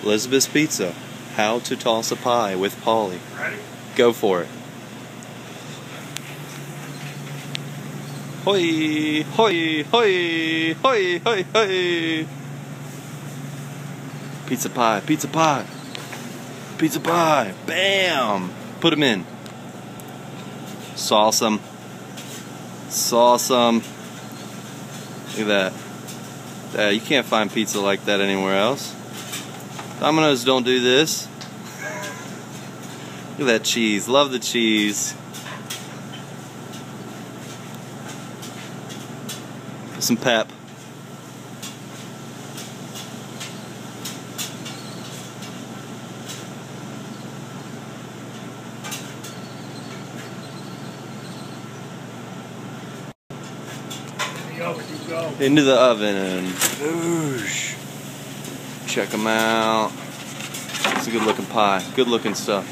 Elizabeth's Pizza. How to toss a pie with Polly. Ready? Go for it. Hoi, hoi, hoi, hoi, hoi, hoi. Pizza pie, pizza pie. Pizza pie. Bam! Put them in. Sauce them. Sauce them. Look at that. You can't find pizza like that anywhere else. Domino's don't do this. Look at that cheese. Love the cheese. Put some pep. Into the oven and boosh. Check them out. It's a good looking pie. Good looking stuff.